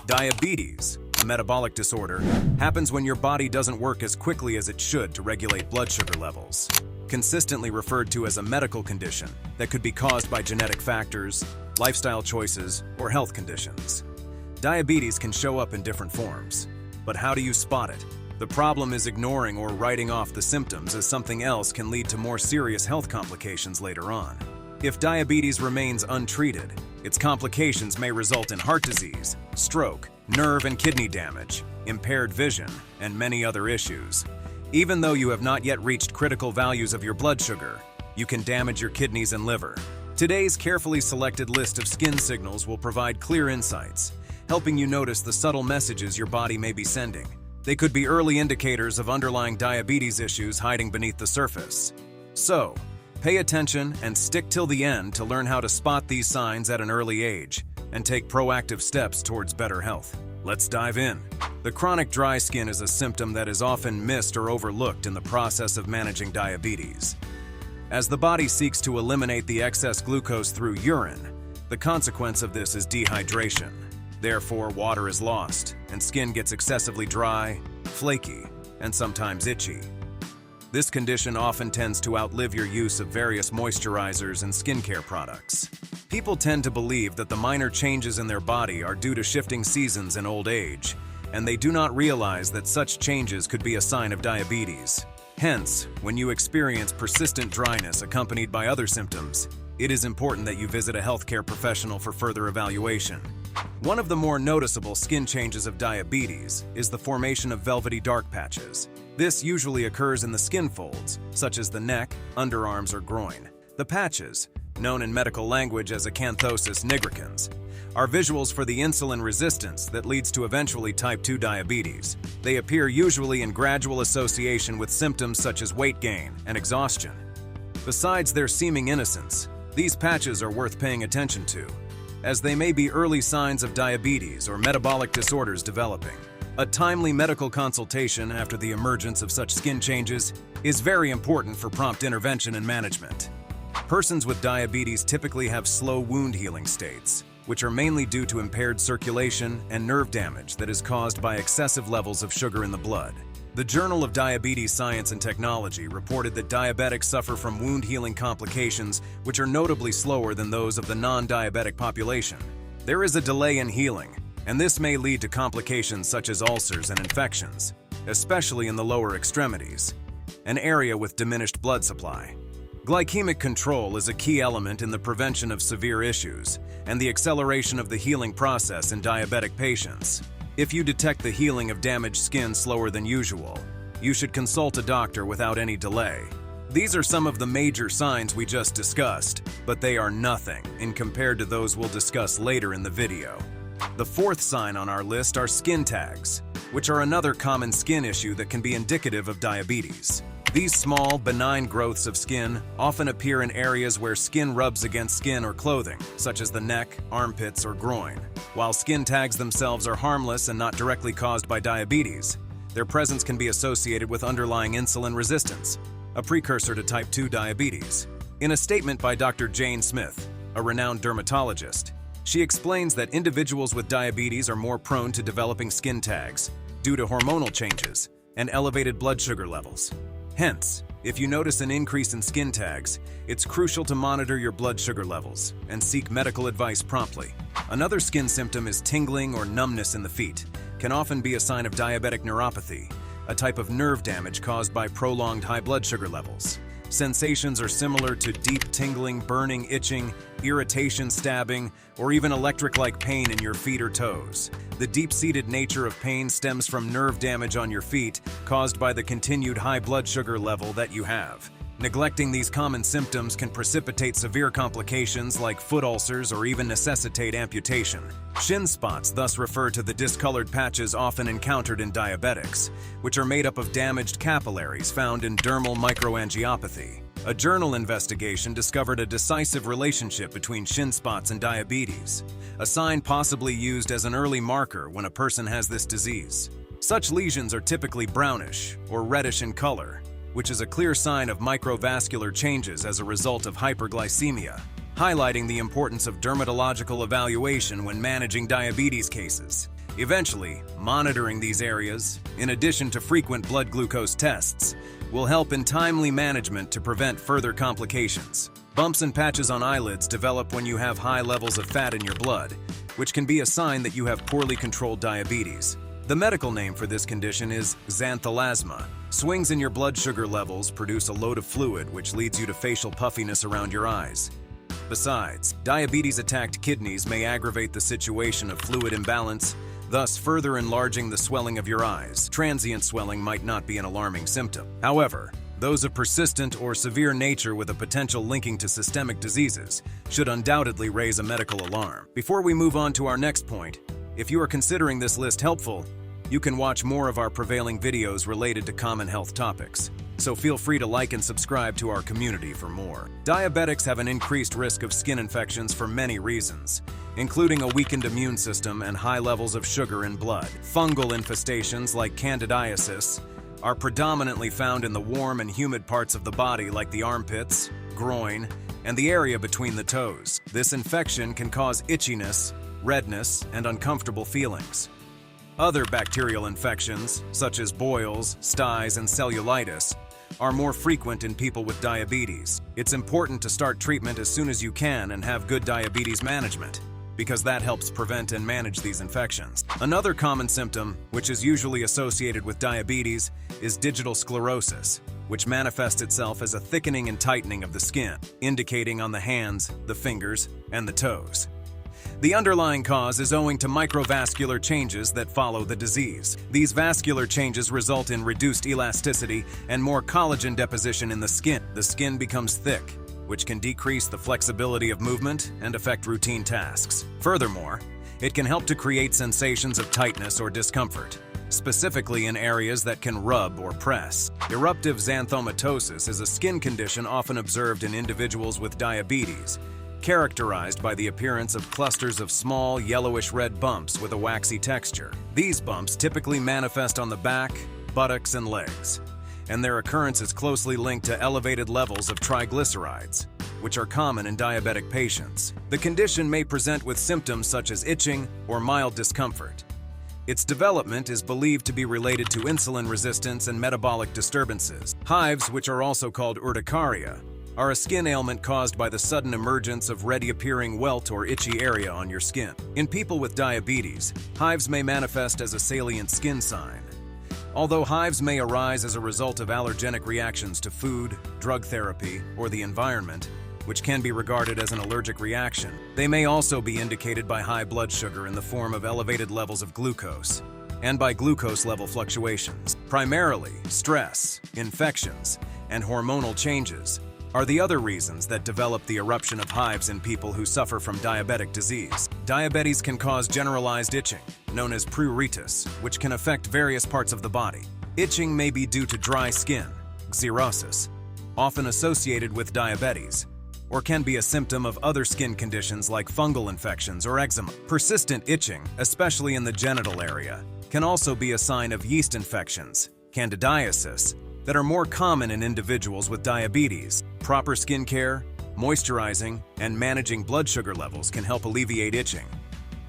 Diabetes, a metabolic disorder, happens when your body doesn't work as quickly as it should to regulate blood sugar levels. Consistently referred to as a medical condition that could be caused by genetic factors, lifestyle choices, or health conditions. Diabetes can show up in different forms. But how do you spot it? The problem is ignoring or writing off the symptoms, as something else can lead to more serious health complications later on. If diabetes remains untreated, its complications may result in heart disease, stroke, nerve and kidney damage, impaired vision, and many other issues. Even though you have not yet reached critical values of your blood sugar, you can damage your kidneys and liver. Today's carefully selected list of skin signals will provide clear insights, helping you notice the subtle messages your body may be sending. They could be early indicators of underlying diabetes issues hiding beneath the surface. So, pay attention and stick till the end to learn how to spot these signs at an early age and take proactive steps towards better health. Let's dive in. The chronic dry skin is a symptom that is often missed or overlooked in the process of managing diabetes. As the body seeks to eliminate the excess glucose through urine, the consequence of this is dehydration. Therefore, water is lost, and skin gets excessively dry, flaky, and sometimes itchy. This condition often tends to outlive your use of various moisturizers and skincare products. People tend to believe that the minor changes in their body are due to shifting seasons and old age, and they do not realize that such changes could be a sign of diabetes. Hence, when you experience persistent dryness accompanied by other symptoms, it is important that you visit a healthcare professional for further evaluation. One of the more noticeable skin changes of diabetes is the formation of velvety dark patches. This usually occurs in the skin folds, such as the neck, underarms, or groin. The patches, known in medical language as acanthosis nigricans, are visuals for the insulin resistance that leads to eventually type 2 diabetes. They appear usually in gradual association with symptoms such as weight gain and exhaustion. Besides their seeming innocence, these patches are worth paying attention to, as they may be early signs of diabetes or metabolic disorders developing. A timely medical consultation after the emergence of such skin changes is very important for prompt intervention and management. Persons with diabetes typically have slow wound healing states, which are mainly due to impaired circulation and nerve damage that is caused by excessive levels of sugar in the blood. The Journal of Diabetes Science and Technology reported that diabetics suffer from wound healing complications which are notably slower than those of the non-diabetic population. There is a delay in healing, and this may lead to complications such as ulcers and infections, especially in the lower extremities, an area with diminished blood supply. Glycemic control is a key element in the prevention of severe issues and the acceleration of the healing process in diabetic patients. If you detect the healing of damaged skin slower than usual, you should consult a doctor without any delay. These are some of the major signs we just discussed, but they are nothing in compared to those we'll discuss later in the video. The fourth sign on our list are skin tags, which are another common skin issue that can be indicative of diabetes. These small, benign growths of skin often appear in areas where skin rubs against skin or clothing, such as the neck, armpits, or groin. While skin tags themselves are harmless and not directly caused by diabetes, their presence can be associated with underlying insulin resistance, a precursor to type 2 diabetes. In a statement by Dr. Jane Smith, a renowned dermatologist, she explains that individuals with diabetes are more prone to developing skin tags due to hormonal changes and elevated blood sugar levels. Hence, if you notice an increase in skin tags, it's crucial to monitor your blood sugar levels and seek medical advice promptly. Another skin symptom is tingling or numbness in the feet, can often be a sign of diabetic neuropathy, a type of nerve damage caused by prolonged high blood sugar levels. Sensations are similar to deep tingling, burning, itching, irritation, stabbing, or even electric-like pain in your feet or toes. The deep-seated nature of pain stems from nerve damage on your feet caused by the continued high blood sugar level that you have. Neglecting these common symptoms can precipitate severe complications like foot ulcers or even necessitate amputation. Shin spots thus refer to the discolored patches often encountered in diabetics, which are made up of damaged capillaries found in dermal microangiopathy. A journal investigation discovered a decisive relationship between shin spots and diabetes, a sign possibly used as an early marker when a person has this disease. Such lesions are typically brownish or reddish in color, which is a clear sign of microvascular changes as a result of hyperglycemia, highlighting the importance of dermatological evaluation when managing diabetes cases. Eventually, monitoring these areas, in addition to frequent blood glucose tests, will help in timely management to prevent further complications. Bumps and patches on eyelids develop when you have high levels of fat in your blood, which can be a sign that you have poorly controlled diabetes. The medical name for this condition is xanthelasma. Swings in your blood sugar levels produce a load of fluid, which leads you to facial puffiness around your eyes. Besides, diabetes-attacked kidneys may aggravate the situation of fluid imbalance, thus further enlarging the swelling of your eyes. Transient swelling might not be an alarming symptom. However, those of persistent or severe nature with a potential linking to systemic diseases should undoubtedly raise a medical alarm. Before we move on to our next point, if you are considering this list helpful, you can watch more of our prevailing videos related to common health topics, so feel free to like and subscribe to our community for more. Diabetics have an increased risk of skin infections for many reasons, including a weakened immune system and high levels of sugar in blood. Fungal infestations like candidiasis are predominantly found in the warm and humid parts of the body like the armpits, groin, and the area between the toes. This infection can cause itchiness, redness, and uncomfortable feelings. Other bacterial infections, such as boils, styes, and cellulitis, are more frequent in people with diabetes. It's important to start treatment as soon as you can and have good diabetes management, because that helps prevent and manage these infections. Another common symptom, which is usually associated with diabetes, is digital sclerosis, which manifests itself as a thickening and tightening of the skin, indicating on the hands, the fingers, and the toes. The underlying cause is owing to microvascular changes that follow the disease. These vascular changes result in reduced elasticity and more collagen deposition in the skin. The skin becomes thick, which can decrease the flexibility of movement and affect routine tasks. Furthermore, it can help to create sensations of tightness or discomfort, specifically in areas that can rub or press. Eruptive xanthomatosis is a skin condition often observed in individuals with diabetes, characterized by the appearance of clusters of small, yellowish-red bumps with a waxy texture. These bumps typically manifest on the back, buttocks, and legs, and their occurrence is closely linked to elevated levels of triglycerides, which are common in diabetic patients. The condition may present with symptoms such as itching or mild discomfort. Its development is believed to be related to insulin resistance and metabolic disturbances. Hives, which are also called urticaria, are a skin ailment caused by the sudden emergence of ready-appearing welt or itchy area on your skin. In people with diabetes, hives may manifest as a salient skin sign. Although hives may arise as a result of allergenic reactions to food, drug therapy, or the environment, which can be regarded as an allergic reaction, they may also be indicated by high blood sugar in the form of elevated levels of glucose, and by glucose level fluctuations. Primarily, stress, infections, and hormonal changes are the other reasons that develop the eruption of hives in people who suffer from diabetic disease. Diabetes can cause generalized itching, known as pruritus, which can affect various parts of the body. Itching may be due to dry skin, xerosis, often associated with diabetes, or can be a symptom of other skin conditions like fungal infections or eczema. Persistent itching, especially in the genital area, can also be a sign of yeast infections, candidiasis, that are more common in individuals with diabetes. Proper skin care, moisturizing, and managing blood sugar levels can help alleviate itching.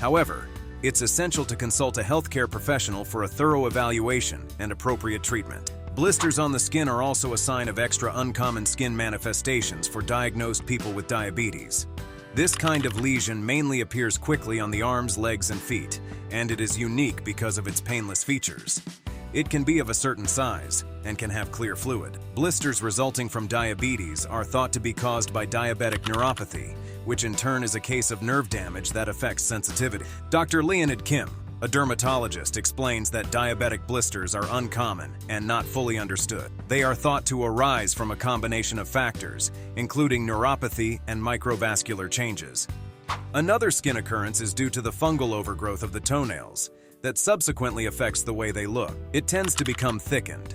However, it's essential to consult a healthcare professional for a thorough evaluation and appropriate treatment. Blisters on the skin are also a sign of extra uncommon skin manifestations for diagnosed people with diabetes. This kind of lesion mainly appears quickly on the arms, legs, and feet, and it is unique because of its painless features. It can be of a certain size and can have clear fluid. Blisters resulting from diabetes are thought to be caused by diabetic neuropathy, which in turn is a case of nerve damage that affects sensitivity. Dr. Leonid Kim, a dermatologist, explains that diabetic blisters are uncommon and not fully understood. They are thought to arise from a combination of factors, including neuropathy and microvascular changes. Another skin occurrence is due to the fungal overgrowth of the toenails that subsequently affects the way they look. It tends to become thickened.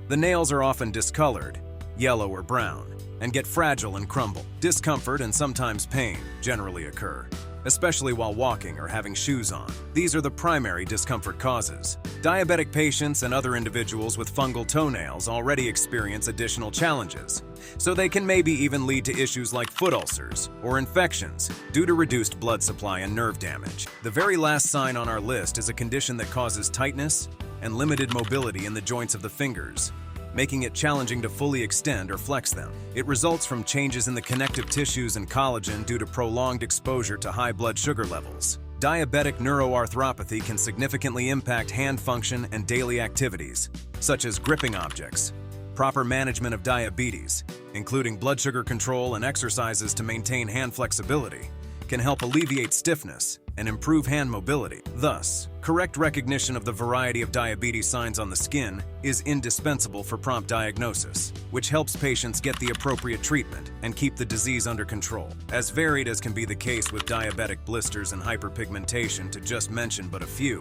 The nails are often discolored, yellow or brown, and get fragile and crumble. Discomfort and sometimes pain generally occur, especially while walking or having shoes on. These are the primary discomfort causes. Diabetic patients and other individuals with fungal toenails already experience additional challenges, so they can maybe even lead to issues like foot ulcers or infections due to reduced blood supply and nerve damage. The very last sign on our list is a condition that causes tightness and limited mobility in the joints of the fingers, making it challenging to fully extend or flex them. It results from changes in the connective tissues and collagen due to prolonged exposure to high blood sugar levels. Diabetic neuroarthropathy can significantly impact hand function and daily activities, such as gripping objects. Proper management of diabetes, including blood sugar control and exercises to maintain hand flexibility, can help alleviate stiffness and improve hand mobility. Thus, correct recognition of the variety of diabetes signs on the skin is indispensable for prompt diagnosis, which helps patients get the appropriate treatment and keep the disease under control. As varied as can be the case with diabetic blisters and hyperpigmentation, to just mention but a few,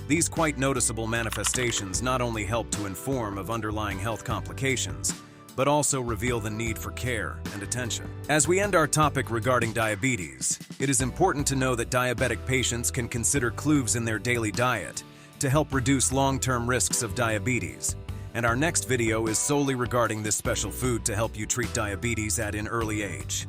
these quite noticeable manifestations not only help to inform of underlying health complications, but also reveal the need for care and attention. As we end our topic regarding diabetes, it is important to know that diabetic patients can consider cloves in their daily diet to help reduce long-term risks of diabetes. And our next video is solely regarding this special food to help you treat diabetes at an early age.